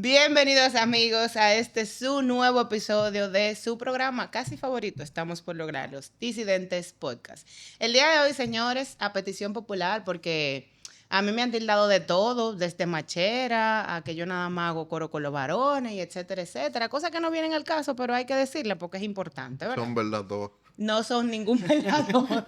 Bienvenidos amigos a su nuevo episodio de su programa casi favorito, estamos por lograr, los Disidentes Podcast. El día de hoy, señores, a petición popular, porque a mí me han tildado de todo, desde machera, a que yo nada más hago coro con los varones, y etcétera, etcétera. Cosas que no vienen al caso, pero hay que decirle porque es importante, ¿verdad? Son verdad todas. No son ningún velador.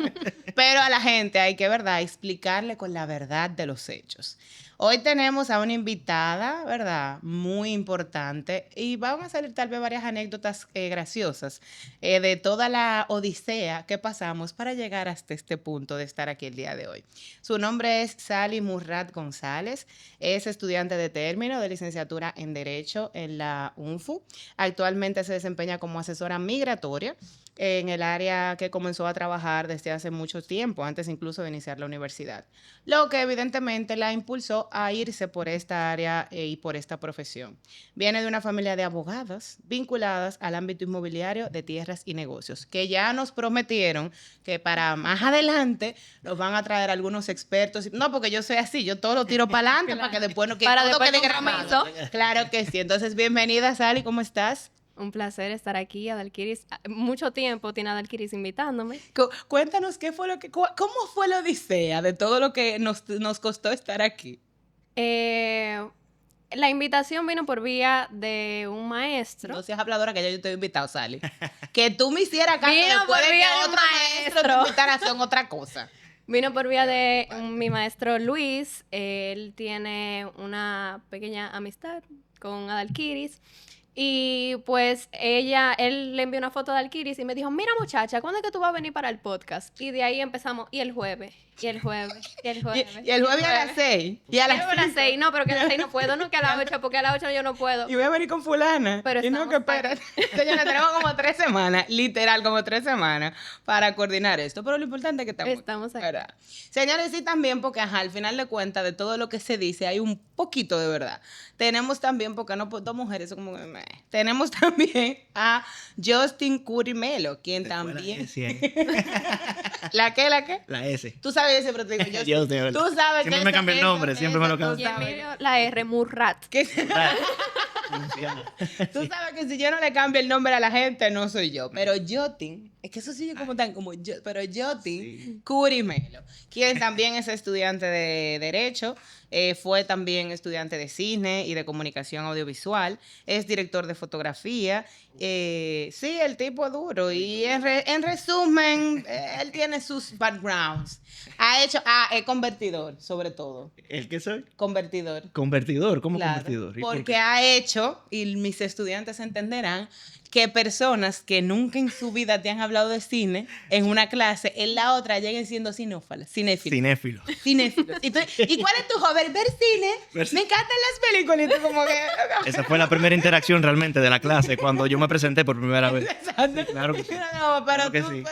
Pero a la gente hay que, ¿verdad?, explicarle con la verdad de los hechos. Hoy tenemos a una invitada, ¿verdad?, muy importante y vamos a salir tal vez varias anécdotas graciosas de toda la odisea que pasamos para llegar hasta este punto de estar aquí el día de hoy. Su nombre es Sally Murrat González, es estudiante de término de licenciatura en Derecho en la UNFU. Actualmente se desempeña como asesora migratoria en el área que comenzó a trabajar desde hace mucho tiempo, antes incluso de iniciar la universidad, lo que evidentemente la impulsó a irse por esta área y por esta profesión. Viene de una familia de abogadas vinculadas al ámbito inmobiliario de tierras y negocios, que ya nos prometieron que para más adelante nos van a traer algunos expertos. No, porque yo soy así, yo todo lo tiro para adelante para que después no quede grabado. Claro que sí. Entonces, bienvenida, Sally, ¿cómo estás? Un placer estar aquí, Adalkiris. Mucho tiempo tiene Adalkiris invitándome. Cuéntanos cómo fue la odisea de todo lo que nos costó estar aquí. La invitación vino por vía de un maestro. No seas habladora, que ya yo te he invitado, Sally. Que tú me hicieras caso después de que otro maestro te invitara son otra cosa. Vino por vía de mi maestro Luis. Él tiene una pequeña amistad con Adalkiris. Y pues él le envió una foto de Adalkiris y me dijo, mira muchacha, ¿cuándo es que tú vas a venir para el podcast? Y de ahí empezamos, y el jueves a las 6. Y a las 6, no, pero que a las 6 no puedo, no que a las 8, porque a las 8 yo no puedo. Y voy a venir con fulana. Pero y no, que espérate. Señora, tenemos como 3 semanas, literal, como 3 semanas para coordinar esto. Pero lo importante es que estamos aquí. ¿verdad? Señores, sí también, porque al final de cuentas, de todo lo que se dice, hay un poquito de verdad. Tenemos también, porque no, dos mujeres, como que tenemos también a Justin Curimelo, quien también... ¿La qué? La S. Tú sabes ese, pero te digo, Yo tú sabes siempre me cambia el nombre, siempre me lo cambio. Y el mío, la R, Murrat. Tú sabes que si yo no le cambio el nombre a la gente, no soy yo. Pero Jotin, es que eso sigue como tan como yo, pero Jotin Curimelo, quien también es estudiante de Derecho, fue también estudiante de cine y de comunicación audiovisual, es director de fotografía. Sí, el tipo es duro. Y en resumen, él tiene sus backgrounds. Es convertidor, sobre todo. ¿El qué soy? Convertidor. Convertidor, ¿cómo Claro, convertidor? porque ha hecho, y mis estudiantes entenderán, que personas que nunca en su vida te han hablado de cine, en una clase, en la otra lleguen siendo cinéfilos. Cinéfilo. ¿Y cuál es tu hobby? Ver cine. Me encantan las películas. Y tú como que... Esa fue la primera interacción realmente de la clase, cuando yo me presenté por primera vez. Exacto. Sí, claro que sí. No, pero, Claro que tú, sí.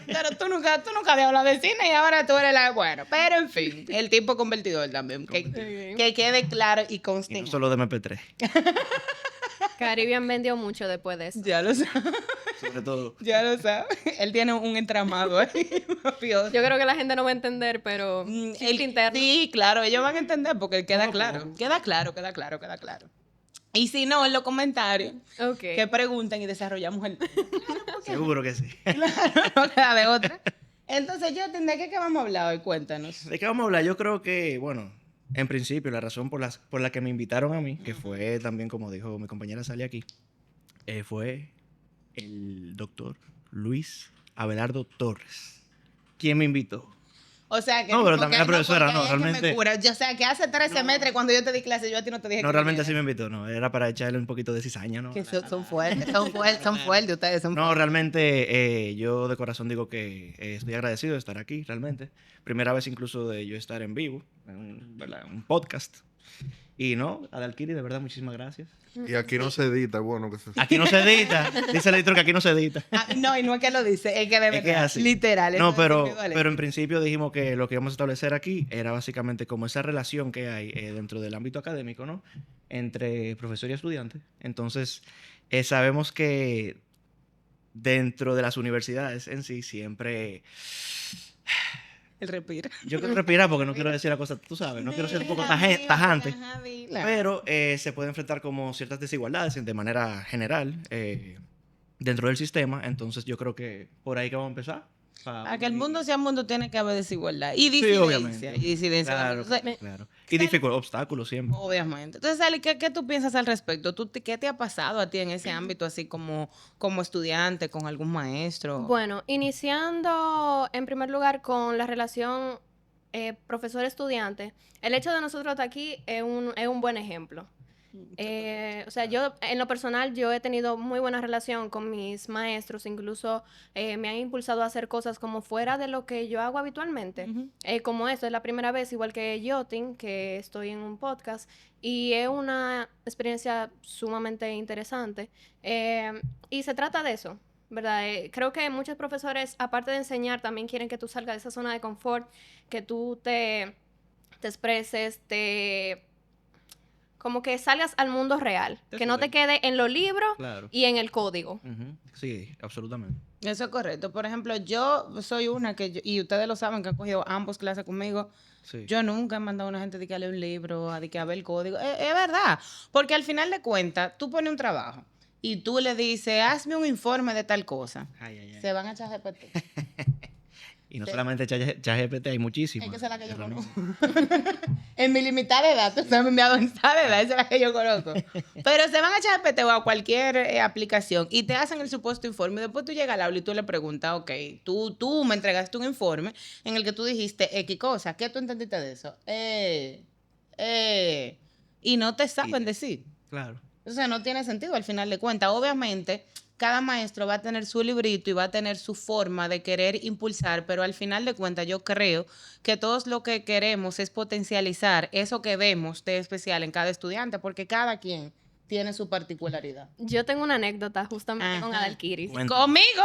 pero tú nunca habías hablado de cine y ahora tú eres la... Bueno, pero en fin, el tipo convertidor también. Que quede claro y conste. Y no solo de MP3, Caribbean vendió mucho después de eso. Ya lo sabes. sobre todo. Ya lo sabes. Él tiene un entramado ahí, mafioso. Yo creo que la gente no va a entender, pero chiste interno. Sí, claro, ellos van a entender porque queda claro. Queda claro. Y si no, en los comentarios, que pregunten y desarrollamos el tema. Seguro que sí. Claro, no queda de otra. Entonces, Justin, ¿de qué vamos a hablar hoy? Cuéntanos. ¿De qué vamos a hablar? Yo creo que, bueno, en principio, la razón por la que me invitaron a mí, que fue también, como dijo mi compañera Sally aquí, fue el doctor Luis Abelardo Torres, quien me invitó. O sea que... No, pero también la profesora, no, ella que realmente... me cura. Yo, o sea, que hace 13 semestres cuando yo te di clase, yo a ti no te dije No, que realmente sí viniera. me invitó, no, era para echarle un poquito de cizaña, ¿no? Que son fuertes, son fuertes ustedes. Son No, fuertes. realmente yo de corazón digo que estoy agradecido de estar aquí, realmente. Primera vez incluso de yo estar en vivo, ¿verdad? Un podcast. Y no, Adalkiris, de verdad, muchísimas gracias. Y aquí no se edita, bueno que se... Aquí no se edita, dice el editor que aquí no se edita. No, y no es que lo dice, es que de Es que verdad, es así. literal. No, eso es pero individual. en principio dijimos que lo que íbamos a establecer aquí era básicamente como esa relación que hay dentro del ámbito académico, ¿no? Entre profesor y estudiante. Entonces, sabemos que dentro de las universidades en sí siempre Él respira. Yo quiero respirar porque no quiero decir la cosa, tú sabes, no quiero ser un poco tajante. Pero se puede enfrentar como ciertas desigualdades de manera general dentro del sistema. Entonces yo creo que por ahí que vamos a empezar. Para que el mundo sea mundo tiene que haber desigualdad. Y Sí, disidencia. obviamente. Y disidencia. Claro, Entonces, claro. Y dificultades, obstáculos siempre. obviamente. Entonces, Sally, ¿qué tú piensas al respecto? ¿Qué te ha pasado a ti en ese ámbito, así como estudiante, con algún maestro? Bueno, iniciando en primer lugar con la relación profesor-estudiante, el hecho de nosotros estar aquí es un buen ejemplo. O sea, yo en lo personal yo he tenido muy buena relación con mis maestros, incluso me han impulsado a hacer cosas como fuera de lo que yo hago habitualmente, como esto es la primera vez, igual que Yotin, que estoy en un podcast, y es una experiencia sumamente interesante, y se trata de eso, ¿verdad? Creo que muchos profesores, aparte de enseñar, también quieren que tú salgas de esa zona de confort, que tú te expreses, como que salgas al mundo real, que no te quede en los libros Claro. y en el código. Ujú. Sí, absolutamente. Eso es correcto. Por ejemplo, yo soy una y ustedes lo saben, que han cogido ambos clases conmigo. Sí. Yo nunca he mandado a una gente de que a leer un libro, de que a ver el código. Es verdad. Porque al final de cuentas, tú pones un trabajo y tú le dices, hazme un informe de tal cosa. Ay. Se van a echar GPT. Y no solamente ChatGPT, hay muchísimas. Es que esa es la que yo herramientas. conozco. En mi limitada de edad, se me ha enviado en esa de edad, esa es la que yo conozco. Pero se van a echar GPT o a cualquier aplicación y te hacen el supuesto informe. Y después tú llegas al aula y tú le preguntas, ok, tú me entregaste un informe en el que tú dijiste X cosa. ¿Qué tú entendiste de eso? Y no te saben decir. Claro. O sea, no tiene sentido al final de cuentas. Obviamente, cada maestro va a tener su librito y va a tener su forma de querer impulsar, pero al final de cuentas yo creo que todos lo que queremos es potencializar eso que vemos de especial en cada estudiante, porque cada quien tiene su particularidad. Yo tengo una anécdota justamente con Ajá. Adalkiris. Cuéntame. ¿Conmigo?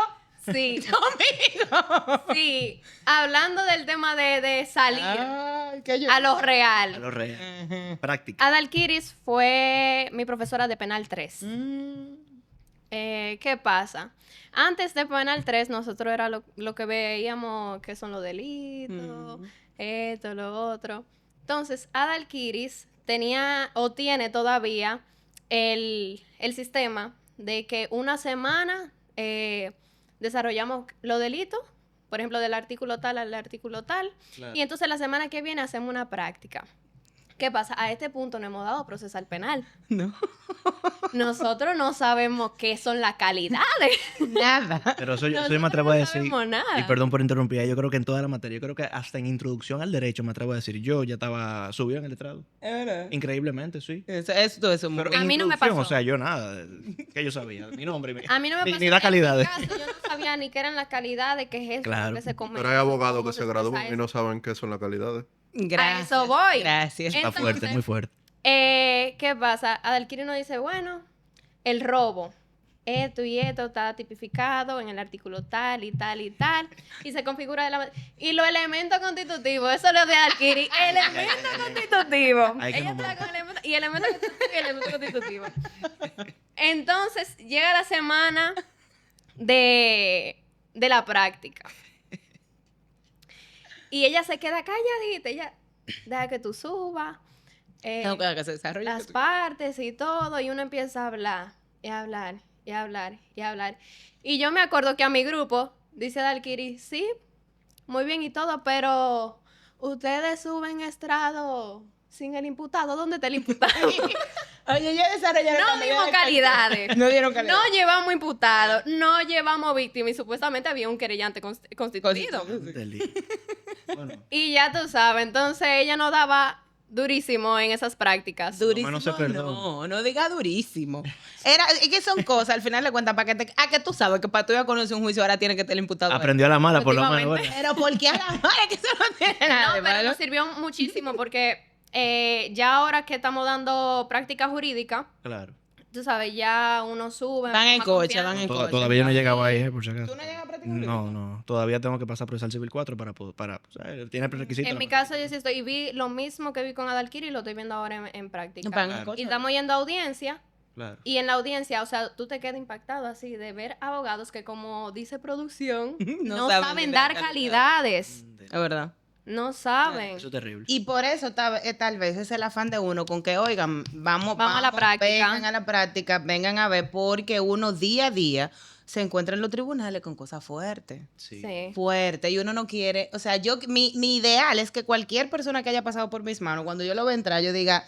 Sí, ¿Conmigo? sí. Hablando del tema de salir Ay, que yo... a lo A real. lo real. Ujú. Práctica. Adalkiris fue mi profesora de Penal 3. ¿Qué pasa? Antes de Penal 3, nosotros era lo que veíamos que son los delitos, esto, lo otro. Entonces, Adalkiris tenía o tiene todavía el sistema de que una semana desarrollamos los delitos, por ejemplo, del artículo tal al artículo tal, Claro. y entonces la semana que viene hacemos una práctica. ¿Qué pasa? A este punto no hemos dado procesal penal. No. Nosotros no sabemos qué son las calidades. Nada. Pero eso yo Nosotros me atrevo a no decir, sabemos nada. y perdón por interrumpir, yo creo que en toda la materia, yo creo que hasta en introducción al derecho me atrevo a decir, yo ya estaba subido en el letrado. Es verdad. Increíblemente, sí. Eso es muy Pero A en mí no me introducción, pasó. o sea, yo nada, que yo sabía, mi nombre, A mí no me ni, pasó. ni da calidades. En mi caso, yo no sabía ni qué eran las calidades, qué es eso, Claro. qué se come. Pero hay abogados cómo que se expresa gradúan y eso. no saben qué son las calidades. Gracias. A eso voy. Gracias. Está fuerte, Entonces, muy fuerte. ¿Qué pasa? Adalkiri nos dice, bueno, el robo, esto y esto está tipificado en el artículo tal y tal y tal, y se configura de la... Y los elementos constitutivos, eso es lo de Adalkiri, elementos constitutivos. Hay que Ella nombrar. está con elementos, y elementos constitutivos y elementos constitutivos. Entonces, llega la semana de la práctica. Y ella se queda calladita, ella deja que tú subas. Tengo que se desarrolle. Las partes y todo, y uno empieza a hablar, y a hablar, y a hablar, y a hablar. Y yo me acuerdo que a mi grupo, dice Adalkiri, sí, muy bien y todo, pero ustedes suben estrado sin el imputado. ¿Dónde está el imputado? Oye, ya desarrollaron No la medida dimos de calidades. No dieron calidad. No llevamos imputados, no llevamos víctimas, y supuestamente había un querellante constituido. Bueno, Y ya tú sabes, entonces ella nos daba durísimo en esas prácticas. Durísimo, menos se perdona. no diga durísimo. Es que son cosas, al final de cuentas, para que tú sabes que para tú ir a conocer un juicio ahora tiene que tener imputado. aprendió a la mala, por lo menos. Últimamente. ¿verdad? Pero ¿por qué a la madre que eso no tiene nada No, de pero malo? nos sirvió muchísimo porque ya ahora que estamos dando práctica jurídica, Claro. tú sabes, ya uno sube. Van en más coche, confianza. van en coche. Todavía no he llegado ahí, por si acaso. ¿Tú no llegas a practicar? No, todavía tengo que pasar procesal civil 4 para o sea, tiene prerequisitos. En mi caso yo sí estoy, y vi lo mismo que vi con Adalkiri y lo estoy viendo ahora en práctica. Van en Claro. coche. Y estamos yendo a audiencia. Claro. Y en la audiencia, o sea, tú te quedas impactado así de ver abogados que, como dice producción, no saben saben dar dar calidades. Es verdad. No saben. Eso es terrible. Y por eso tal vez es el afán de uno con que, oigan, vamos a la práctica. vengan a la práctica, vengan a ver, porque uno día a día se encuentra en los tribunales con cosas fuertes. Sí. Sí. Fuerte, y uno no quiere, o sea, mi ideal es que cualquier persona que haya pasado por mis manos, cuando yo lo vea entrar, yo diga,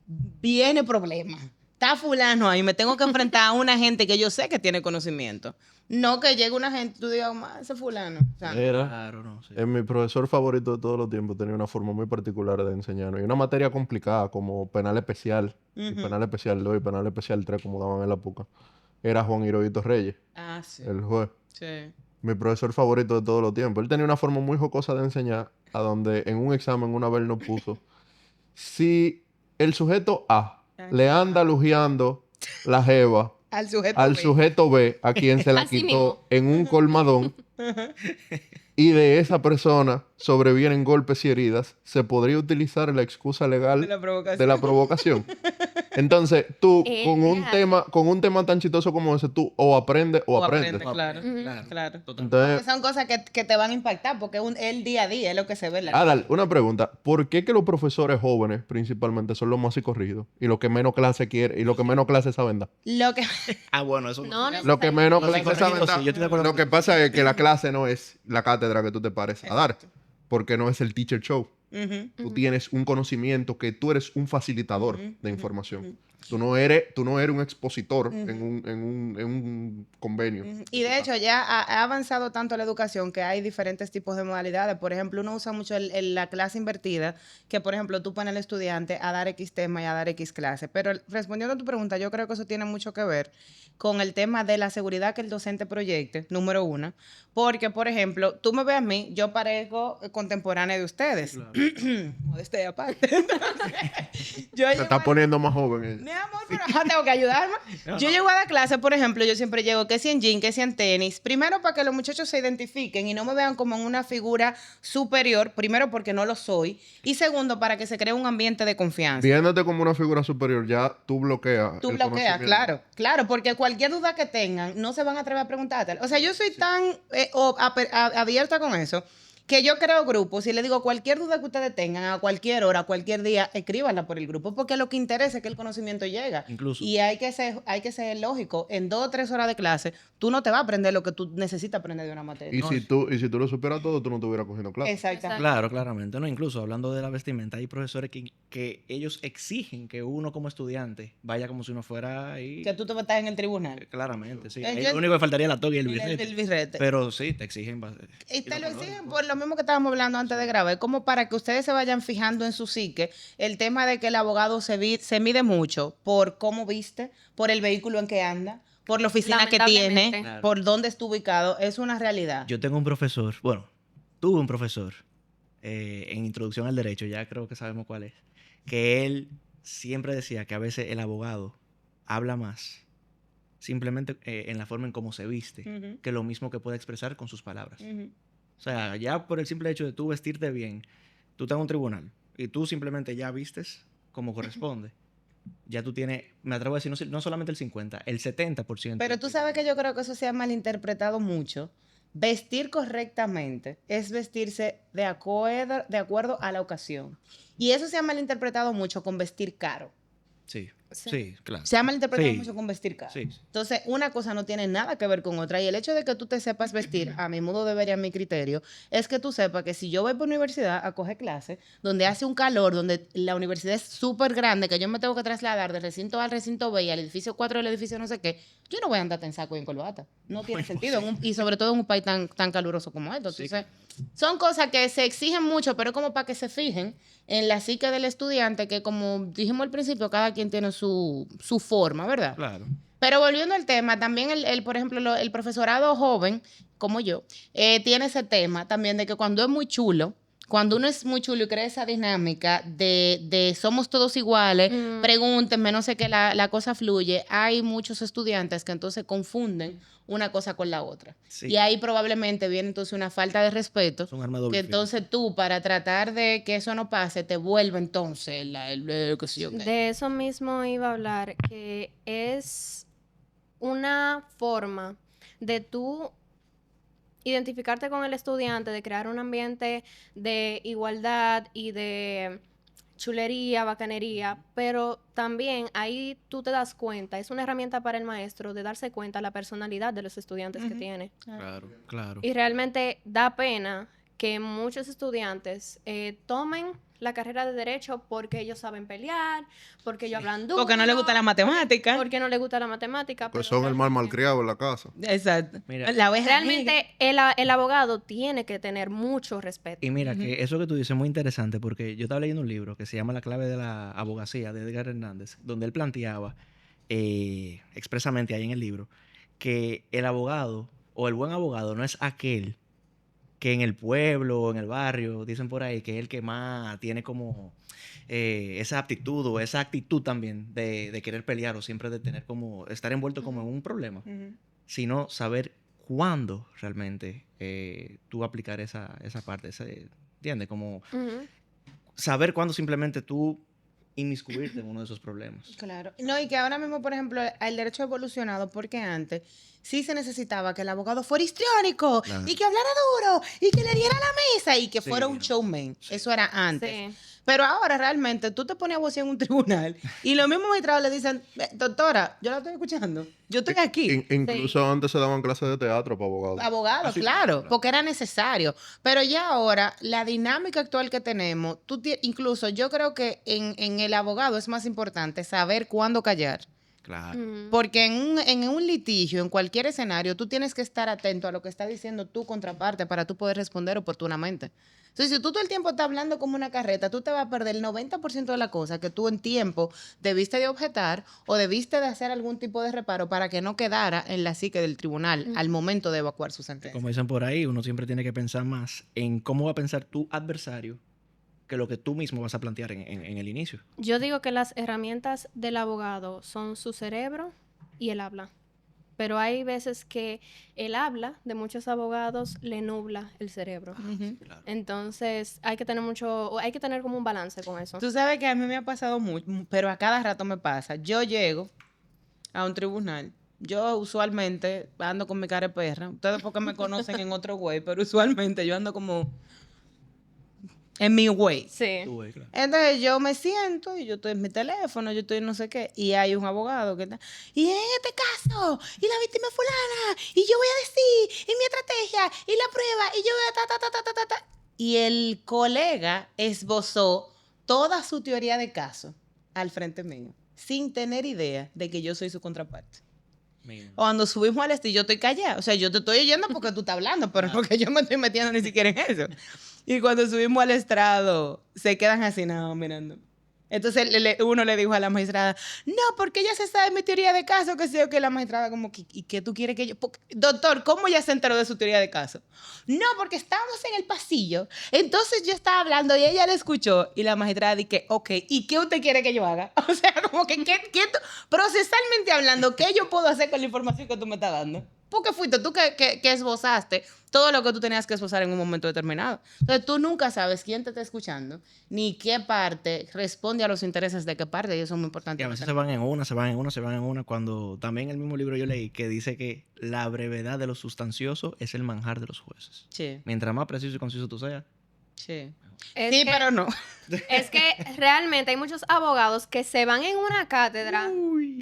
viene problema, está fulano ahí, me tengo que enfrentar a una gente que yo sé que tiene conocimiento, no que llegue una gente y tú digas, ese fulano, o sea, Era, Claro, no, sí. mi profesor favorito de todos los tiempos tenía una forma muy particular de enseñarnos. Y una materia complicada como penal especial, y penal especial 2 y penal especial 3, como daban en la época, era Juan Hirohito Reyes, sí, el juez. sí. Mi profesor favorito de todos los tiempos. Él tenía una forma muy jocosa de enseñar, a donde en un examen una vez nos puso, si el sujeto A le anda lujeando la jeva al B. sujeto B, a quien se la Así quitó mismo. en un colmadón, y de esa persona sobrevienen golpes y heridas, se podría utilizar la excusa legal De la provocación. de la provocación. Entonces, tú, con un Ya. tema tan chistoso como ese, tú o aprendes o aprendes. Claro, Claro. claro. Totalmente. Entonces, Son cosas que te van a impactar porque es el día a día, es lo que se ve en la Adal, una pregunta. ¿Por qué que los profesores jóvenes, principalmente, son los más psicorrígidos? Y los que menos clase quieren, y los que menos clase saben dar. Lo que Bueno, eso No, Los que menos Los clase psicorrígidos, saben dar. sí, yo estoy de acuerdo Lo que pasa es que la clase no es la cátedra que tú te pares a dar. Porque no es el teacher show. Ujú. Tú tienes un conocimiento que tú eres un facilitador de información. Tú no eres un expositor en un convenio. Y de hecho ya ha avanzado tanto la educación que hay diferentes tipos de modalidades. Por ejemplo, uno usa mucho la clase invertida, que por ejemplo tú pones al estudiante a dar X tema y a dar X clase. Pero respondiendo a tu pregunta, yo creo que eso tiene mucho que ver con el tema de la seguridad que el docente proyecte, número uno. Porque, por ejemplo, tú me ves a mí, yo parezco contemporánea de ustedes. Modestia aparte. Yo Se llego está a- poniendo más joven ella. Mi amor, pero tengo que ayudarme. Yo llego a dar clase, por ejemplo, yo siempre llego que si en jean, que si en tenis. Primero, para que los muchachos se identifiquen y no me vean como en una figura superior. Primero, porque no lo soy. Y segundo, para que se cree un ambiente de confianza. Viéndote como una figura superior, ya tú bloqueas. Tú el bloqueas, conocimiento. claro, porque cualquier duda que tengan, no se van a atrever a preguntarte. O sea, yo soy tan abierta con eso, que yo creo grupos y le digo, cualquier duda que ustedes tengan, a cualquier hora, a cualquier día, escríbanla por el grupo, porque lo que interesa es que el conocimiento llega. Incluso. Y hay que ser lógico. En 2 o 3 horas de clase, tú no te vas a aprender lo que tú necesitas aprender de una materia. Y si tú lo supieras todo, tú no estuvieras cogiendo clases. Exactamente. Claro, claramente. No, incluso hablando de la vestimenta, hay profesores que ellos exigen que uno como estudiante vaya como si uno fuera ahí. Que tú te estás en el tribunal. Claramente, sí. Yo- Lo único que faltaría es la toga y el El birrete. birrete. Pero sí, te exigen. Y te lo exigen por lo mismo que estábamos hablando antes de grabar, es como para que ustedes se vayan fijando en su psique el tema de que el abogado se mide mucho por cómo viste, por el vehículo en que anda, por la oficina que tiene, Lamentablemente. Claro. por dónde está ubicado. Es una realidad. Yo tengo un profesor, bueno, tuve un profesor en Introducción al Derecho, ya creo que sabemos cuál es, que él siempre decía que a veces el abogado habla más simplemente en la forma en cómo se viste, Ujú, que lo mismo que puede expresar con sus palabras. ujú. O sea, ya por el simple hecho de tú vestirte bien, tú estás en un tribunal y tú simplemente ya vistes como corresponde. Ya tú tienes, me atrevo a decir, no solamente el 50, el 70%. Pero tú sabes que yo creo que eso se ha malinterpretado mucho. Vestir correctamente es vestirse de acuerdo a la ocasión. Y eso se ha malinterpretado mucho con vestir caro. Sí, Sí. sí, claro. Se ha malinterpretado Sí. mucho con vestir caro. Sí. Entonces, una cosa no tiene nada que ver con otra. Y el hecho de que tú te sepas vestir, a mi modo de ver y a mi criterio, es que tú sepas que si yo voy por universidad a coger clases, donde hace un calor, donde la universidad es súper grande, que yo me tengo que trasladar del recinto A al recinto B y al edificio 4 del edificio no sé qué, yo no voy a andar en saco y en corbata. No tiene sentido. Y sobre todo en un país tan caluroso como esto. Sí. Entonces, son cosas que se exigen mucho, pero como para que se fijen en la psique del estudiante, que como dijimos al principio, cada quien tiene su forma, ¿verdad? Claro. Pero volviendo al tema, también por ejemplo, el profesorado joven, como yo, tiene ese tema también de que cuando es muy chulo, cuando uno es muy chulo y crea esa dinámica de somos todos iguales, pregúntenme, no sé qué, la cosa fluye, hay muchos estudiantes que entonces confunden una cosa con la otra. Sí. Y ahí probablemente viene entonces una falta de respeto, Es un arma de doble que filo. entonces tú, para tratar de que eso no pase, te vuelve entonces qué sé yo qué. De eso mismo iba a hablar, que es una forma de tú identificarte con el estudiante, de crear un ambiente de igualdad y de chulería, bacanería, pero también ahí tú te das cuenta, es una herramienta para el maestro de darse cuenta la personalidad de los estudiantes que tiene. Claro, claro. Y realmente da pena que muchos estudiantes tomen la carrera de Derecho porque ellos saben pelear, porque ellos hablan duro. Porque no les gusta la matemática. Porque no les gusta la matemática. Pues pero son el mal malcriado en la casa. Exacto. Mira. La oveja negra. realmente el abogado tiene que tener mucho respeto. Y mira, que eso que tú dices es muy interesante porque yo estaba leyendo un libro que se llama La clave de la abogacía de Edgar Hernández, donde él planteaba expresamente ahí en el libro que el abogado o el buen abogado no es aquel que en el pueblo o en el barrio, dicen por ahí, que es el que más tiene como esa aptitud o esa actitud también de querer pelear o siempre de tener como, estar envuelto como en un problema, sino saber cuándo realmente tú aplicar esa parte, ¿entiendes? Como Ujú. saber cuándo simplemente tú inmiscuirte en uno de esos problemas. Claro. No, y que ahora mismo, por ejemplo, el derecho ha evolucionado porque antes sí se necesitaba que el abogado fuera histriónico Claro. y que hablara duro y que le diera la mesa y que Sí, fuera un no. showman. Sí. Eso era antes. Sí. Pero ahora realmente tú te pones a vocear en un tribunal y los mismos magistrados le dicen, doctora, yo la estoy escuchando, yo estoy aquí. Incluso antes se daban clases de teatro para abogados. Abogado, claro, porque era necesario. Pero ya ahora, la dinámica actual que tenemos, incluso yo creo que en el abogado es más importante saber cuándo callar. Claro. Ujú. Porque en un litigio, en cualquier escenario, tú tienes que estar atento a lo que está diciendo tu contraparte para tú poder responder oportunamente. Entonces, si tú todo el tiempo estás hablando como una carreta, tú te vas a perder el 90% de la cosa que tú en tiempo debiste de objetar o debiste de hacer algún tipo de reparo para que no quedara en la psique del tribunal al momento de evacuar su sentencia. Como dicen por ahí, uno siempre tiene que pensar más en cómo va a pensar tu adversario que lo que tú mismo vas a plantear en el inicio. Yo digo que las herramientas del abogado son su cerebro y el habla. Pero hay veces que el habla de muchos abogados le nubla el cerebro. Ujú. Claro. Entonces hay que tener como un balance con eso. Tú sabes que a mí me ha pasado mucho, pero a cada rato me pasa. Yo llego a un tribunal. Yo usualmente ando con mi cara de perra. Ustedes porque me conocen en otro güey, pero usualmente yo ando como en mi güey. Sí. Tú ves, claro. Entonces yo me siento y yo estoy en mi teléfono, yo estoy en no sé qué, y hay un abogado que está, y en este caso, y la víctima es fulana, y yo voy a decir, y mi estrategia, y la prueba, y yo voy a ta. Y el colega esbozó toda su teoría de caso al frente mío, sin tener idea de que yo soy su contraparte. Mira. Cuando subimos al estudio, yo estoy callada. O sea, yo te estoy oyendo porque tú estás hablando, pero no que yo me estoy metiendo ni siquiera en eso. Y cuando subimos al estrado, se quedan así nada más mirando. Entonces uno le dijo a la magistrada, no, porque ella se sabe mi teoría de caso, que sé yo, que la magistrada como, ¿y qué tú quieres que yo? Doctor, ¿cómo ella se enteró de su teoría de caso? No, porque estábamos en el pasillo, entonces yo estaba hablando y ella le escuchó y la magistrada dije, ok, ¿y qué usted quiere que yo haga? O sea, como que, procesalmente hablando, ¿qué yo puedo hacer con la información que tú me estás dando? Porque fuiste tú que esbozaste todo lo que tú tenías que esbozar en un momento determinado. Entonces, tú nunca sabes quién te está escuchando, ni qué parte responde a los intereses de qué parte, y eso es muy importante. Y a veces se van en una, cuando también en el mismo libro yo leí que dice que la brevedad de lo sustancioso es el manjar de los jueces. Sí, Mientras más preciso y conciso tú seas, sí. Es Sí, que- pero no. Es que realmente hay muchos abogados que se van en una cátedra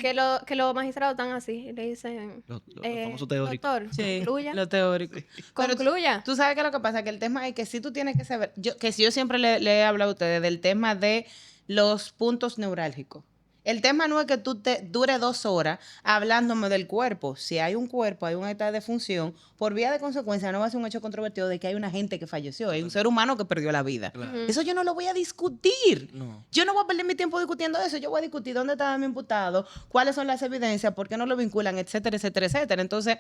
que los magistrados están así y le dicen, los famosos teóricos. doctor, Sí, concluya. lo teórico. Pero Concluya. tú sabes que lo que pasa, que el tema es que si tú tienes que saber, que si yo siempre le he hablado a ustedes del tema de los puntos neurálgicos. El tema no es que tú te dure 2 horas hablándome del cuerpo. Si hay un cuerpo, hay un estado de función, por vía de consecuencia no va a ser un hecho controvertido de que hay una gente que falleció, hay un ser humano que perdió la vida. Claro. Eso yo no lo voy a discutir. No. Yo no voy a perder mi tiempo discutiendo eso. Yo voy a discutir dónde estaba mi imputado, cuáles son las evidencias, por qué no lo vinculan, etcétera, etcétera, etcétera. Entonces,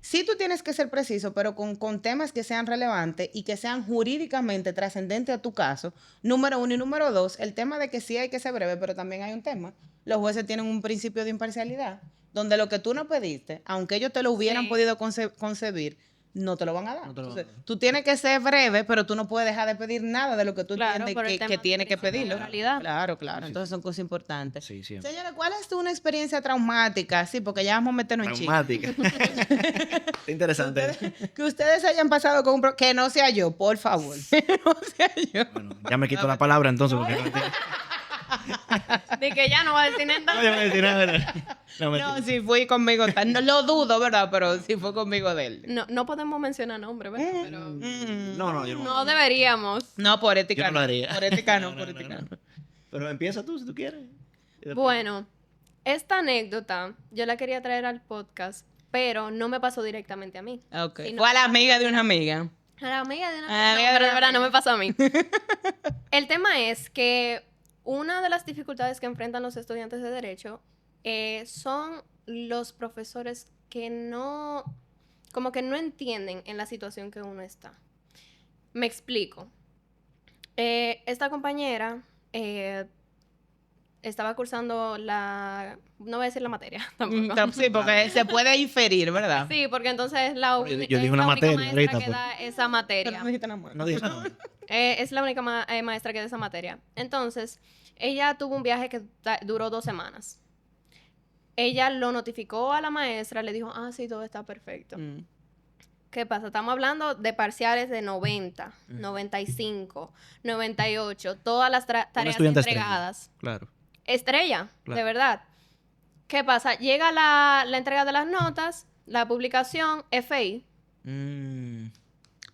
sí tú tienes que ser preciso, pero con temas que sean relevantes y que sean jurídicamente trascendentes a tu caso. Número 1 y número 2, el tema de que sí hay que ser breve, pero también hay un tema. Los jueces tienen un principio de imparcialidad, donde lo que tú no pediste, aunque ellos te lo hubieran Sí. podido concebir, no te lo van a dar. No te lo van a Entonces, dar. tú tienes que ser breve, pero tú no puedes dejar de pedir nada de lo que tú Claro, por el entiendes tema que de tienes que principio de pedirlo. oralidad. Claro, claro. Entonces son cosas importantes. Sí, siempre. Señores, ¿cuál es una experiencia traumática? Sí, porque ya vamos a meternos en chisme. Traumática. Está interesante. Que ustedes hayan pasado con que no sea yo, por favor. Que no sea yo. Bueno, ya me quito la palabra entonces. Porque De que ya no va a decir no, nada. yo me decía nada. No, No, sí fui conmigo. No lo dudo, ¿verdad? Pero sí fue conmigo de él. No podemos mencionar nombres, ¿verdad? Pero no, yo no. no deberíamos. No, por ética Yo no lo haría. Por ética no, No, por no, no, ética no. no. Pero empieza tú si tú quieres. Y después- Bueno, esta anécdota yo la quería traer al podcast, pero no me pasó directamente a mí. Ok. Sí, no. Fue a la amiga de una amiga. A la amiga de una A la amiga no, de pero una de verdad no amiga. me pasó a mí. El tema es que una de las dificultades que enfrentan los estudiantes de Derecho son los profesores que no, como que no entienden en la situación que uno está. Me explico. Esta compañera estaba cursando no voy a decir la materia tampoco. Sí, porque se puede inferir, ¿verdad? Sí, porque entonces Yo dije es una la única materia maestra ahorita, que pues. da esa Pero materia. no dijiste nada más. No dije nada. Es la única maestra que da esa materia. Entonces, ella tuvo un viaje que duró 2 semanas. Ella lo notificó a la maestra, le dijo, sí, todo está perfecto. Mm. ¿Qué pasa? Estamos hablando de parciales de 90, 95, 98, todas las tareas estudiante entregadas. Claro. Estrella, Claro. de verdad. ¿Qué pasa? Llega la entrega de las notas, la publicación, FI.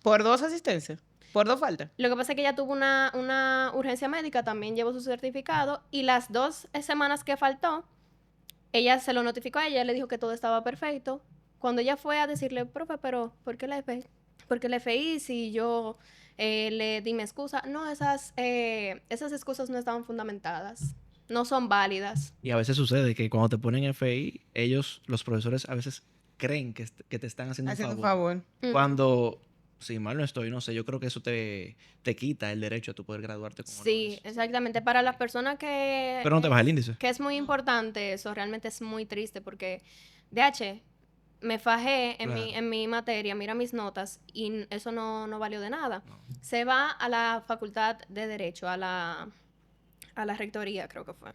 Por 2 asistencias. Por 2 faltas. Lo que pasa es que ella tuvo una urgencia médica, también llevó su certificado, y las 2 semanas que faltó, ella se lo notificó a ella, le dijo que todo estaba perfecto. Cuando ella fue a decirle, profe, pero ¿por qué la FI? ¿Por qué la FI si yo le di mi excusa? No, esas excusas no estaban fundamentadas, no son válidas. Y a veces sucede que cuando te ponen FI, los profesores a veces creen que te están haciendo Haciendo un un favor. favor. Cuando, si mal no estoy, no sé, yo creo que eso te quita el derecho a tu poder graduarte con Sí, honores. exactamente. Para las personas que... Pero no te baja el índice. Que es muy importante eso, realmente es muy triste porque, DH, me fajé Claro. en mi materia, mira mis notas, y eso no valió de nada. No. Se va a la Facultad de Derecho, a la rectoría, creo que fue.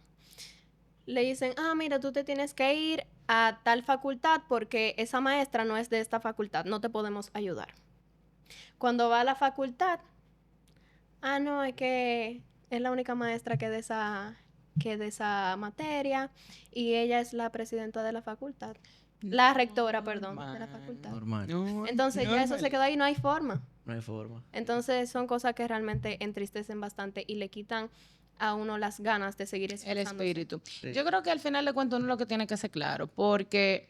Le dicen, mira, tú te tienes que ir a tal facultad porque esa maestra no es de esta facultad, no te podemos ayudar. Cuando va a la facultad, no, es que es la única maestra que de esa materia y ella es la presidenta de la facultad. La rectora, perdón, de la facultad. Normal. No, Entonces ya eso se quedó ahí, no hay forma. No hay forma. Entonces son cosas que realmente entristecen bastante y le quitan a uno las ganas de seguir El esforzándose. espíritu. Sí. Yo creo que al final de cuentas uno lo que tiene que ser claro, porque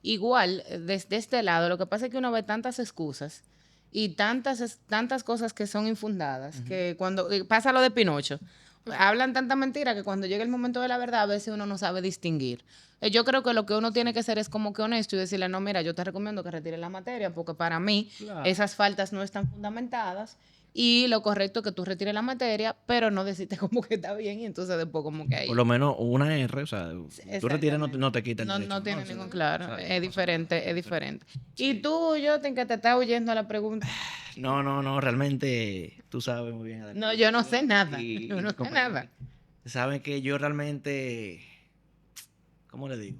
igual desde este lado lo que pasa es que uno ve tantas excusas y tantas cosas que son infundadas, que cuando pasa lo de Pinocho, hablan tanta mentira que cuando llega el momento de la verdad a veces uno no sabe distinguir. Yo creo que lo que uno tiene que hacer es como que honesto y decirle, no, mira, yo te recomiendo que retires la materia porque para mí Claro. esas faltas no están fundamentadas y lo correcto es que tú retires la materia, pero no decirte como que está bien y entonces después como que ahí... Por lo menos una R, o sea, tú retiras no te quita el No, derecho. no tiene O sea, ningún claro, o sea, es diferente, es diferente. Y tú, yo que te estás oyendo a la pregunta. No, realmente tú sabes muy bien. Adel. No, yo no sé nada, Y- yo no y sé compañero, nada. Saben que yo realmente, ¿cómo le digo?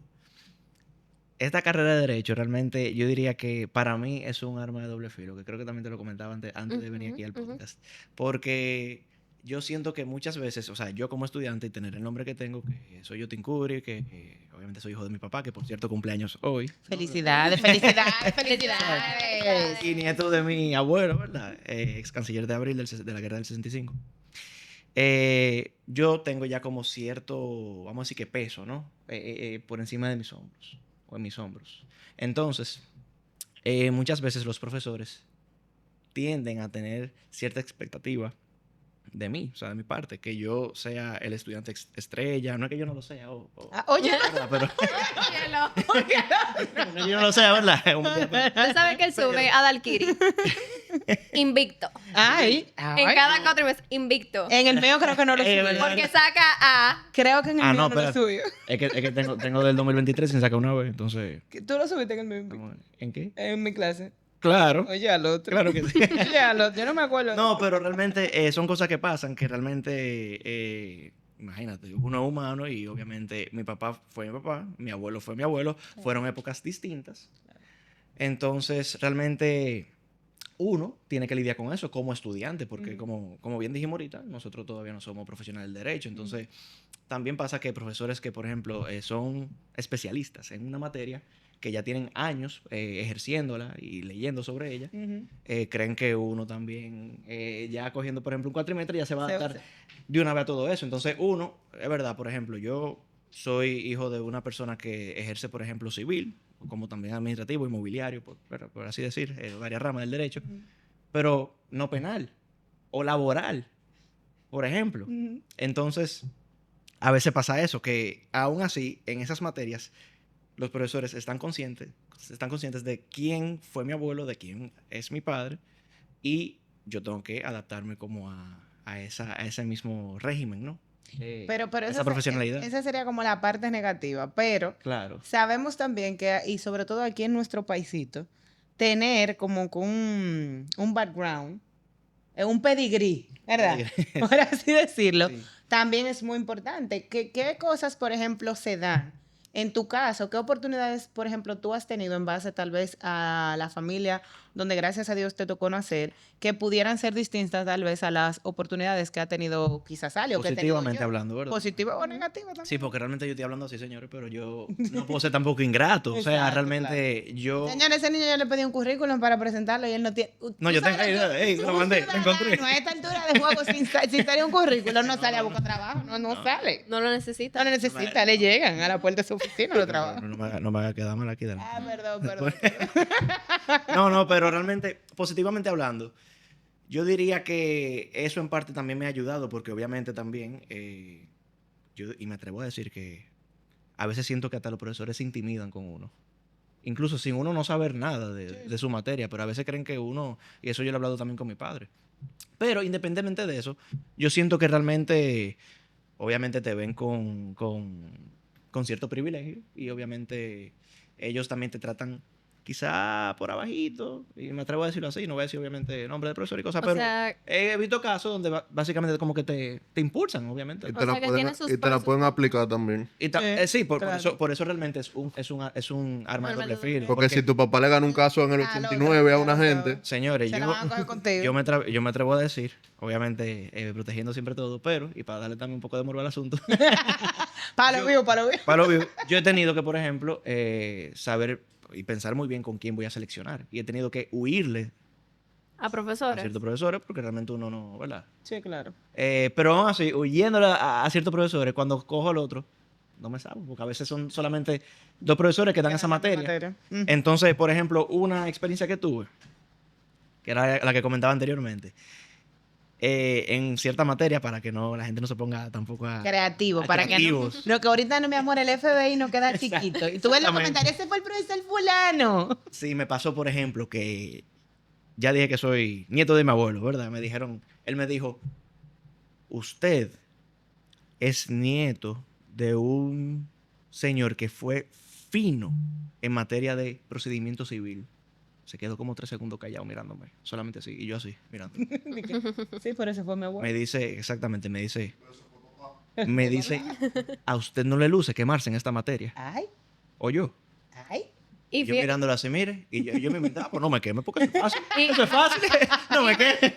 Esta carrera de Derecho realmente yo diría que para mí es un arma de doble filo, que creo que también te lo comentaba antes de venir aquí al Ujú. podcast. Porque yo siento que muchas veces, o sea, yo como estudiante y tener el nombre que tengo, que soy Yotin Curry, que obviamente soy hijo de mi papá, que por cierto cumpleaños hoy. Felicidades, felicidades, felicidades. Y nieto de mi abuelo, ¿verdad? Ex canciller de abril de la guerra del 65. Yo tengo ya como cierto, vamos a decir que peso, ¿no? Por encima de mis hombros, o en mis hombros. Entonces, muchas veces los profesores tienden a tener cierta expectativa de mí, o sea, de mi parte, que yo sea el estudiante estrella, no es que yo no lo sea, Oye, ¿verdad? Pero Cielo. no es que yo no lo sea, ¿verdad? Tú sabes que él sube a Dalkiri. Invicto. ay, En cada cuatrimestre, invicto. En el mío creo que no lo subió. ¿verdad? Porque saca A. Creo que en el Ah, mío no, no lo espérate. subió. Es que tengo del 2023 sin sacar una vez, entonces... Tú lo subiste en el mío. ¿En qué? En mi clase. Claro, Oye, al otro. claro que sí. Oye, al otro. Yo no me acuerdo. No, pero realmente son cosas que pasan, que realmente, imagínate, uno es humano y obviamente mi papá fue mi papá, mi abuelo fue mi abuelo, fueron épocas distintas. Entonces, realmente uno tiene que lidiar con eso como estudiante, porque como bien dijimos ahorita, nosotros todavía no somos profesionales del derecho. Entonces, también pasa que profesores que, por ejemplo, son especialistas en una materia, que ya tienen años ejerciéndola y leyendo sobre ella, creen que uno también, ya cogiendo, por ejemplo, un cuatrimestre, ya se va a adaptar de una vez a todo eso. Entonces, uno, es verdad, por ejemplo, yo soy hijo de una persona que ejerce, por ejemplo, civil, como también administrativo, inmobiliario, por así decir, varias ramas del derecho, pero no penal o laboral, por ejemplo. Entonces, a veces pasa eso, que aún así, en esas materias, los profesores están conscientes de quién fue mi abuelo, de quién es mi padre, y yo tengo que adaptarme como a ese mismo régimen, ¿no? Pero esa profesionalidad. Esa sería como la parte negativa, pero Claro. sabemos también que, y sobre todo aquí en nuestro paisito, tener como con un background, un pedigrí, ¿verdad? Por así decirlo, Sí. también es muy importante. ¿Qué cosas, por ejemplo, se dan? En tu caso, ¿qué oportunidades, por ejemplo, tú has tenido en base tal vez a la familia donde gracias a Dios te tocó nacer, que pudieran ser distintas tal vez a las oportunidades que ha tenido quizás Ale o que he tenido Positivamente yo? hablando, ¿verdad? Positiva o negativa también. Sí, porque realmente yo estoy hablando así, señores, pero yo no puedo ser tampoco ingrato. O sea, Exacto, realmente yo... Señores, ese niño yo le pedí un currículum para presentarlo y él no tiene... No, yo tengo... Ey, lo mandé, lo encontré. A esta altura de juego, sin tener un currículum, no sale a buscar trabajo. No sale. No lo necesita. No lo necesita, le llegan a la puerta de su oficina los trabajos. No me haga quedar mal aquí. Ah, perdón. No, pero realmente, positivamente hablando, yo diría que eso en parte también me ha ayudado, porque obviamente también, y me atrevo a decir que a veces siento que hasta los profesores se intimidan con uno. Incluso sin uno no saber nada de su materia, pero a veces creen que uno, y eso yo lo he hablado también con mi padre. Pero independientemente de eso, yo siento que realmente, obviamente te ven con cierto privilegio y obviamente ellos también te tratan quizá por abajito, y me atrevo a decirlo así, no voy a decir obviamente nombre de profesor y cosas, O pero sea, he visto casos donde básicamente como que te impulsan, obviamente. Y O te, la sea, que pueden, tiene sus y te la pros y pueden sus aplicar también. Y sí, por eso realmente es un arma de Arma doble de filo. doble Porque si tu papá le gana un caso en el Ah, no, 89 a una claro, gente, Señores, Se la van a coger contigo. yo me atrevo a decir, obviamente protegiendo siempre todo, pero, y para darle también un poco de morbo al asunto, Palo vivo. para lo vivo, yo he tenido que, por ejemplo, saber y pensar muy bien con quién voy a seleccionar. Y he tenido que huirle a a profesores. ciertos profesores porque realmente uno no, ¿verdad? Sí, claro. Pero aún así, huyéndole a ciertos profesores, cuando cojo al otro, no me salgo, porque a veces son solamente dos profesores que dan esa materia. Entonces, por ejemplo, una experiencia que tuve, que era la que comentaba anteriormente, en cierta materia, para que no la gente no se ponga tampoco Creativo, para creativos. que no. Lo que ahorita no, mi amor, el FBI no queda chiquito. Y tú ves los Exactamente. comentarios, ese fue el profesor fulano. Sí, me pasó, por ejemplo, que ya dije que soy nieto de mi abuelo, ¿verdad? Él me dijo, usted es nieto de un señor que fue fino en materia de procedimiento civil. Se quedó como 3 segundos callado mirándome, solamente así, y yo así, mirando. Sí, por eso fue mi abuelo. Me dice, a usted no le luce quemarse en esta materia. Ay, O yo. ay. Y Yo fí- mirándolo así, mire, y yo me inventaba, pues no me queme porque eso es fácil. Y- Eso es fácil, no me queme.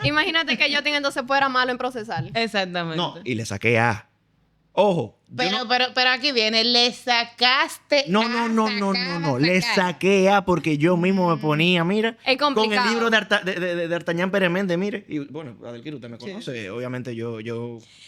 Imagínate que yo teniendo se fuera malo en procesar. Exactamente. No, y le saqué A. Ojo. yo no- Pero aquí viene, le sacaste. No, le saqué A porque yo mismo me ponía, mira, Es con el complicado. libro de D'Artagnan Pérez Méndez, mire, y bueno, Adelquiro, usted me conoce, obviamente yo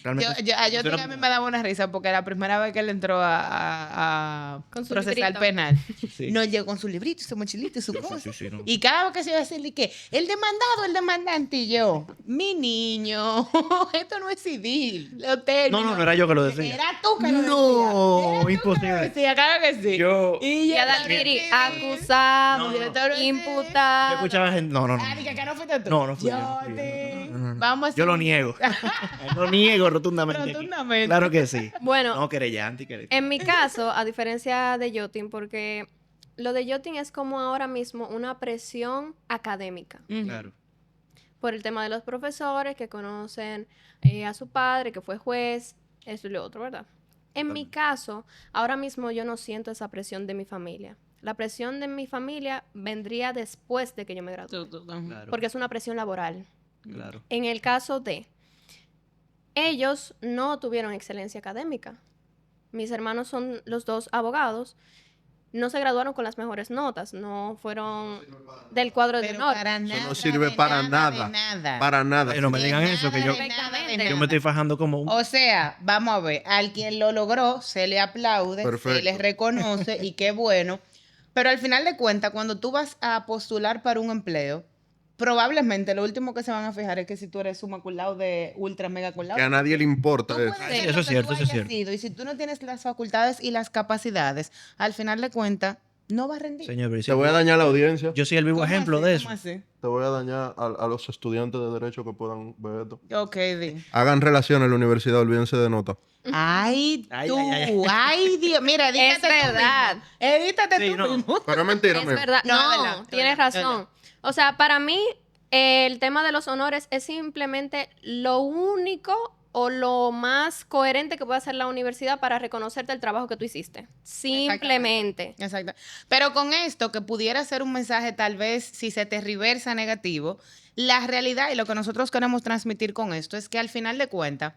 realmente... Yo eso era- a mí me daba una risa porque la primera vez que él entró a Con su procesar librito. penal, Sí. no llegó con su librito, su mochilito y su cosa. sí, no. Y cada vez que se iba a decirle que el demandado, el demandante, y yo, mi niño, esto no es civil. Los términos. No era yo que lo decía. Era tú que lo decías. No, Era tú que imposible. lo decías, claro que sí. Yo Y ya Adalgiri, sí. acusado, Director, sí. imputado. escuchaba gente... No. Ah, dije que no fuiste tú. No fui yo, Yo no fui yo. te- No. Vamos a Yo lo hacer- niego. Lo niego rotundamente. aquí. Rotundamente. Claro que sí. Bueno, No, querellante. en mi caso, a diferencia de Yotin, porque lo de yachting es como ahora mismo una presión académica. Claro. Por el tema de los profesores que conocen a su padre, que fue juez, eso y lo otro, ¿verdad? En mi caso, ahora mismo yo no siento esa presión de mi familia. La presión de mi familia vendría después de que yo me gradúe, Claro. porque es una presión laboral. Claro. En el caso de ellos no tuvieron excelencia académica. Mis hermanos son los dos abogados. No se graduaron con las mejores notas, no fueron del cuadro de Pero honor. para Eso nada, no sirve de para nada, nada. de nada. Para nada. Ay, no me De digan nada, eso, que de yo, nada, de Perfectamente. nada. yo me estoy fajando como un... O sea, vamos a ver, al quien lo logró se le aplaude, se Perfecto. le reconoce y qué bueno. Pero al final de cuentas, cuando tú vas a postular para un empleo, probablemente lo último que se van a fijar es que si tú eres summa cum laude, ultra mega cum Que a laude. nadie le Tú importa puedes eso. ser Sí, lo eso es que cierto, tú eso es hayas cierto. sido, y si tú no tienes las facultades y las capacidades, al final de cuentas, no vas a rendir. Señor, pero Te voy a dañar la audiencia. yo soy el vivo ¿Cómo ejemplo así? de eso. ¿Cómo así? Te voy a dañar a los estudiantes de Derecho que puedan ver esto. Ok, di. Hagan relaciones en la universidad, olvídense de notas. Ay, Ay, tú. ay, ay. Ay, Dios. Mira, edítate tú verdad. mismo. Edítate Sí, tú no. mismo. Pero es mentira, Es mira. verdad. No, No, es verdad, es tienes verdad, es razón. O sea, para mí, el tema de los honores es simplemente lo único o lo más coherente que puede hacer la universidad para reconocerte el trabajo que tú hiciste. Simplemente. Exacto. Pero con esto, que pudiera ser un mensaje tal vez, si se te reversa negativo, la realidad y lo que nosotros queremos transmitir con esto es que al final de cuentas,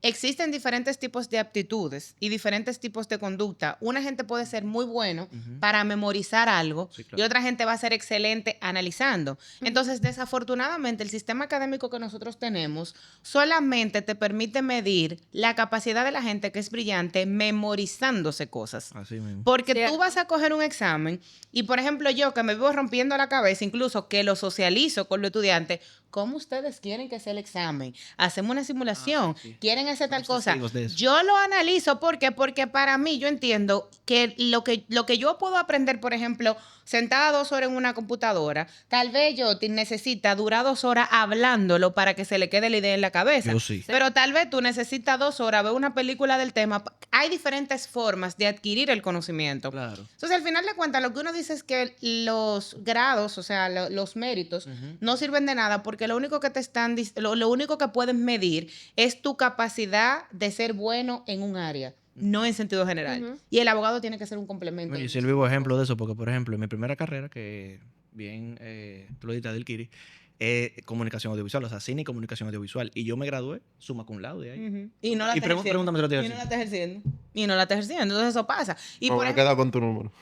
existen diferentes tipos de aptitudes y diferentes tipos de conducta. Una gente puede ser muy bueno para memorizar algo Sí, claro. y otra gente va a ser excelente analizando. Entonces, desafortunadamente, el sistema académico que nosotros tenemos solamente te permite medir la capacidad de la gente que es brillante memorizándose cosas. Así mismo. Porque Cierto. tú vas a coger un examen y, por ejemplo, yo que me vivo rompiendo la cabeza, incluso que lo socializo con los estudiantes, ¿cómo ustedes quieren que sea el examen? Hacemos una simulación, sí. quieren hacer tal Somos cosa. testigos de eso. Yo lo analizo porque para mí yo entiendo que lo que yo puedo aprender, por ejemplo, sentada 2 horas en una computadora, tal vez yo necesita durar 2 horas hablándolo para que se le quede la idea en la cabeza. Yo sí. Pero tal vez tú necesitas 2 horas ver una película del tema. Hay diferentes formas de adquirir el conocimiento. Claro. Entonces, al final de cuentas, lo que uno dice es que los grados, o sea, los méritos, no sirven de nada porque lo único que te están, lo único que pueden medir es tu capacidad de ser bueno en un área, no en sentido general. Ujú. Y el abogado tiene que ser un complemento. Bueno, yo soy el vivo ejemplo de eso, porque, por ejemplo, en mi primera carrera, que bien tú lo dijiste del Kiri, comunicación audiovisual, o sea, cine y comunicación audiovisual. Y yo me gradué summa cum laude ahí. Ujú. Y no la Y está ejerciendo. pregúntame si lo estoy Y no la está ejerciendo. Y no la está ejerciendo. Entonces eso pasa. Y Me por voy a ejemplo, quedar con tu número.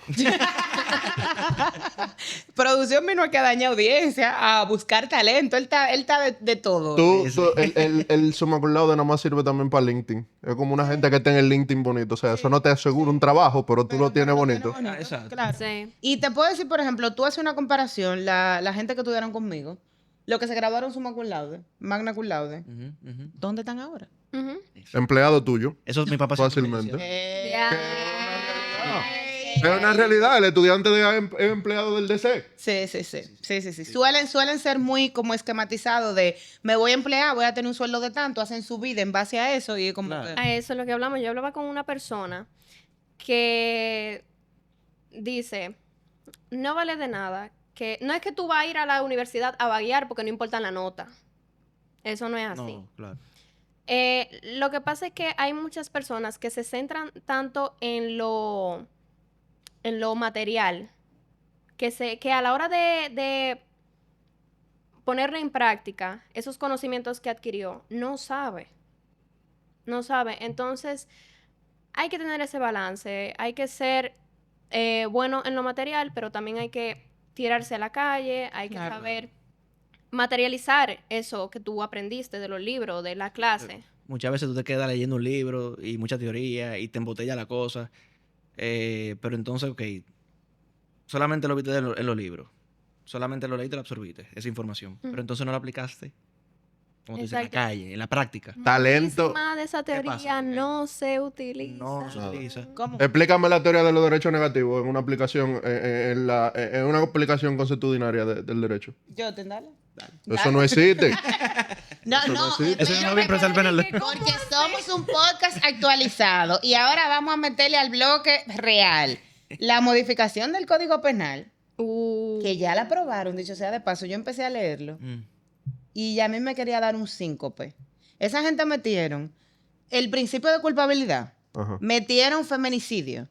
producción vino aquí a dañar audiencia, a buscar talento. Él está de todo. El summa cum laude nada más sirve también para LinkedIn. Es como una gente que tenga el LinkedIn bonito. O sea, eso no te asegura un trabajo, pero tú lo tienes bonito. Ah, exacto. Claro. Sí. Y te puedo decir, por ejemplo, tú haces una comparación, la gente que estudiaron conmigo, los que se graduaron summa cum laude, magna cum laude, Ujú, ujú. ¿dónde están ahora? Ujú. Empleado tuyo. Eso es mi papá. siempre me Fácilmente. decía. Ya. Es una realidad. El estudiante es empleado del DC. Sí. Suelen ser muy como esquematizados de me voy a emplear, voy a tener un sueldo de tanto, hacen su vida en base a eso y como Claro. que- A eso es lo que hablamos. Yo hablaba con una persona que dice, no vale de nada, que no es que tú vas a ir a la universidad a vaguear porque no importa la nota. Eso no es así. No, claro. Lo que pasa es que hay muchas personas que se centran tanto en lo material, que a la hora de ponerlo en práctica, esos conocimientos que adquirió, no sabe. Entonces, hay que tener ese balance, hay que ser bueno en lo material, pero también hay que tirarse a la calle, hay que Claro. saber materializar eso que tú aprendiste de los libros, de la clase. Muchas veces tú te quedas leyendo un libro y mucha teoría y te embotella la cosa. Pero entonces, ok, solamente lo viste en los libros. Solamente lo leíste y lo absorbiste, esa información. Pero entonces no la aplicaste, como tú dices, en la Exacto. calle, en la práctica. Talento. Muchísima de esa teoría pasa? no se utiliza. No se utiliza. ¿Cómo? Explícame la teoría de los derechos negativos en una aplicación, en una aplicación consuetudinaria del derecho. Yo, dale. Eso no existe. No, Eso no no, existe. Eso no es bien procesar penal. porque somos un podcast actualizado y ahora vamos a meterle al bloque real. La modificación del Código Penal, Uh, que ya la aprobaron, dicho sea de paso, yo empecé a leerlo y ya a mí me quería dar un síncope. Esa gente metieron el principio de culpabilidad, Ajá. metieron feminicidio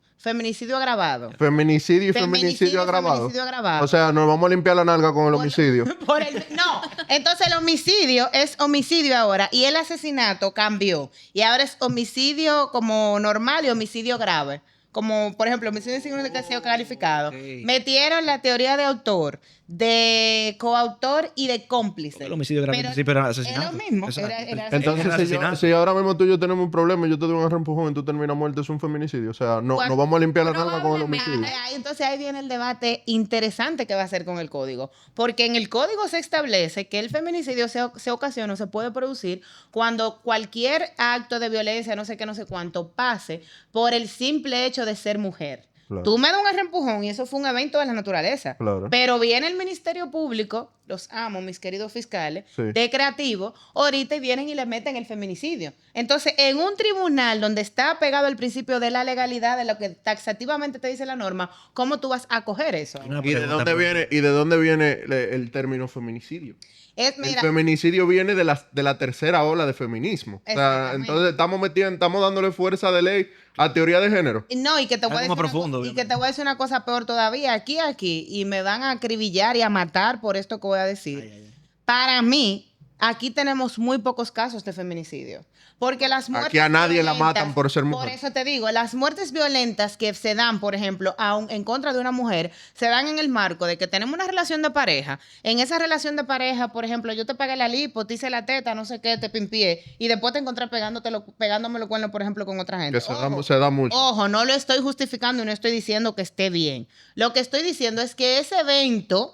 agravado. Feminicidio y feminicidio agravado. feminicidio agravado. O sea, nos vamos a limpiar la nalga con el homicidio. No, entonces el homicidio es homicidio ahora y el asesinato cambió. Y ahora es homicidio como normal y homicidio grave. Como, por ejemplo, homicidio sin significación calificado. Ok. Metieron la teoría de autor, de coautor y de cómplice. El homicidio grave Pero en principio era asesinato. es lo mismo, Exacto. era Entonces, Era asesinato. si ahora mismo tú y yo tenemos un problema y yo te doy un empujón y tú terminas muerto, es un feminicidio. O sea, no, Cuando- nos vamos a limpiar la nalga con el probablemente. homicidio. Entonces ahí viene el debate interesante que va a hacer con el código. Porque en el código se establece que el feminicidio se ocasiona o se puede producir cuando cualquier acto de violencia, no sé qué, no sé cuánto, pase por el simple hecho de ser mujer. Claro. Tú me das un empujón y eso fue un evento de la naturaleza. Claro. Pero viene el Ministerio Público, los amo, mis queridos fiscales, Sí. de creativo, ahorita y vienen y le meten el feminicidio. Entonces, en un tribunal donde está pegado el principio de la legalidad, de lo que taxativamente te dice la norma, ¿cómo tú vas a coger eso? Una ¿Y de pregunta, dónde profesor. viene el término feminicidio? Es, El mira, feminicidio viene de la tercera ola de feminismo. O sea, Exactamente. entonces estamos dándole fuerza de ley a teoría de género. no, y que te voy a Algo decir más profundo, y que obviamente. te voy a decir una cosa peor todavía, aquí, y me van a acribillar y a matar por esto que voy a decir. Ay, ay, ay. Para mí, aquí tenemos muy pocos casos de feminicidio. Porque las muertes Aquí a nadie la violentas- matan por ser mujer. Por eso te digo, las muertes violentas que se dan, por ejemplo, en contra de una mujer, se dan en el marco de que tenemos una relación de pareja. En esa relación de pareja, por ejemplo, yo te pagué la lipo, te hice la teta, no sé qué, te pimpié, y después te encontré pegándome los cuernos, por ejemplo, con otra gente. Que se da mucho. Ojo, no lo estoy justificando y no estoy diciendo que esté bien. Lo que estoy diciendo es que ese evento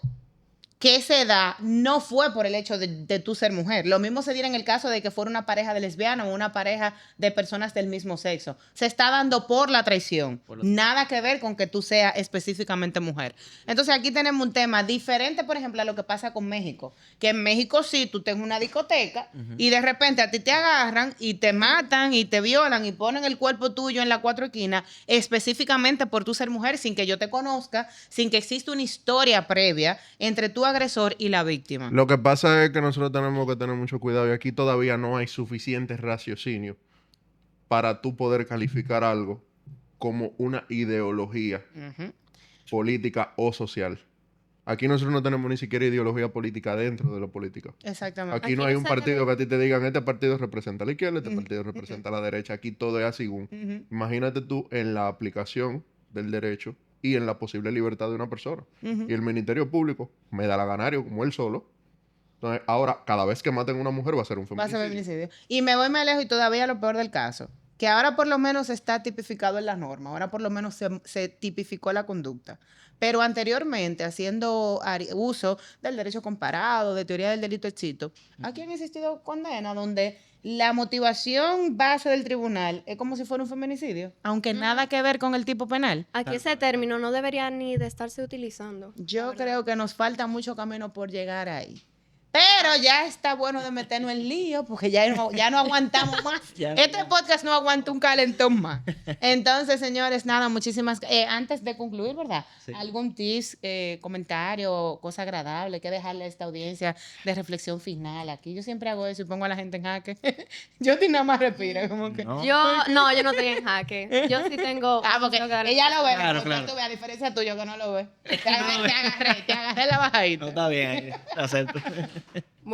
que se da no fue por el hecho de tú ser mujer. Lo mismo se diera en el caso de que fuera una pareja de lesbianas o una pareja de personas del mismo sexo. Se está dando por la traición. Nada que ver con que tú seas específicamente mujer. Entonces aquí tenemos un tema diferente, por ejemplo, a lo que pasa con México. Que en México sí, tú tienes una discoteca y de repente a ti te agarran y te matan y te violan y ponen el cuerpo tuyo en la cuatro esquinas específicamente por tú ser mujer sin que yo te conozca, sin que exista una historia previa entre tu agresor y la víctima. Lo que pasa es que nosotros tenemos que tener mucho cuidado y aquí todavía no hay suficiente raciocinio para tú poder calificar algo como una ideología Ujú. política o social. Aquí nosotros no tenemos ni siquiera ideología política dentro de la política. Exactamente. Aquí no Aquí hay no un se partido que a ti te digan, este partido representa a la izquierda, este partido representa a la derecha. Aquí todo es así. Ujú. Imagínate tú en la aplicación del derecho y en la posible libertad de una persona. Ujú. Y el Ministerio Público me da la ganario como él solo. Entonces, ahora, cada vez que maten a una mujer va a ser un Va a ser feminicidio. feminicidio. Y me voy más lejos y todavía lo peor del caso, que ahora por lo menos está tipificado en la norma, ahora por lo menos se tipificó la conducta. Pero anteriormente, haciendo uso del derecho comparado, de teoría del delito éxito, aquí han existido condenas donde la motivación base del tribunal es como si fuera un feminicidio, aunque nada que ver con el tipo penal. Aquí ese término no debería ni de estarse utilizando. Yo creo que nos falta mucho camino por llegar ahí. Pero ya está bueno de meternos en lío porque ya no aguantamos más. Ya, Este ya. podcast no aguanta un calentón más. Entonces, señores, nada, muchísimas... antes de concluir, ¿verdad? Sí. ¿Algún tips, comentario, cosa agradable que dejarle a esta audiencia de reflexión final aquí? Yo siempre hago eso y pongo a la gente en jaque. Yo ni nada más respira, como que... No. Yo no estoy en jaque. Yo sí tengo... Porque tengo que dar- ella lo ve, Claro, porque claro. tú ves, a diferencia tuyo que no lo ve. Te agarré la bajadita. No, está bien, acepto.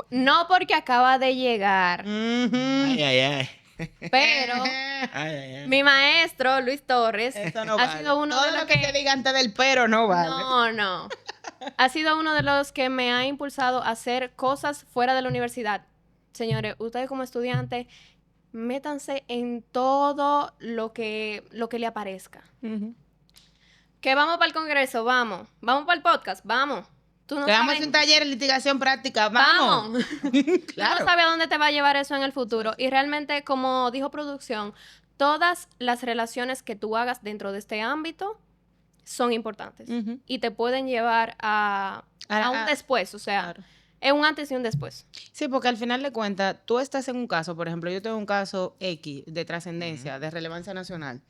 No porque acaba de llegar, Ujú. Ay, ay, ay. pero Ay, ay, ay. mi maestro, Luis Torres, Eso no ha vale. sido uno Todo de los lo que te diga antes del pero no vale. No. Ha sido uno de los que me ha impulsado a hacer cosas fuera de la universidad. Señores, ustedes como estudiantes, métanse en todo lo que le aparezca. Ujú. Que vamos para el congreso, vamos. Vamos para el podcast, vamos. Tú no Te vamos a sabes- hacer un taller en litigación práctica. Vamos. Vamos. Tú Claro. no sabes a dónde te va a llevar eso en el futuro. Y realmente, como dijo producción, todas las relaciones que tú hagas dentro de este ámbito son importantes. Ujú. Y te pueden llevar a un A- después. O sea, Claro. es un antes y un después. Sí, porque al final de cuentas, tú estás en un caso, por ejemplo, yo tengo un caso X de trascendencia, de relevancia nacional.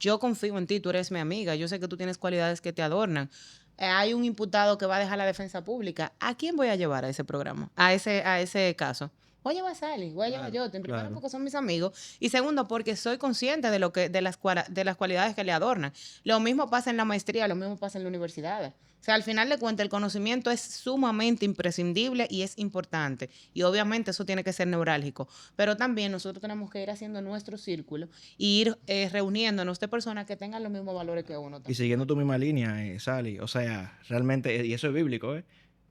Yo confío en ti, tú eres mi amiga, yo sé que tú tienes cualidades que te adornan. Hay un imputado que va a dejar la defensa pública. ¿A quién voy a llevar a ese programa? A ese caso. Voy a llevar a Sally, voy a llevar yo, primero claro. porque son mis amigos y segundo porque soy consciente de las cualidades que le adornan. Lo mismo pasa en la maestría, lo mismo pasa en la universidad. O sea, al final de cuentas el conocimiento es sumamente imprescindible y es importante y obviamente eso tiene que ser neurálgico, pero también nosotros tenemos que ir haciendo nuestro círculo y ir reuniéndonos de personas que tengan los mismos valores que uno Y también. siguiendo tu misma línea, Sally, o sea, realmente, y eso es bíblico,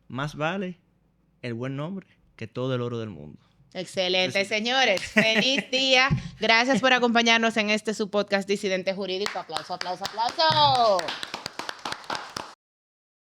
más vale el buen nombre que todo el oro del mundo. Excelente, señores. Feliz día. Gracias por acompañarnos en su podcast Disidente Jurídico. Aplauso, aplauso, aplauso.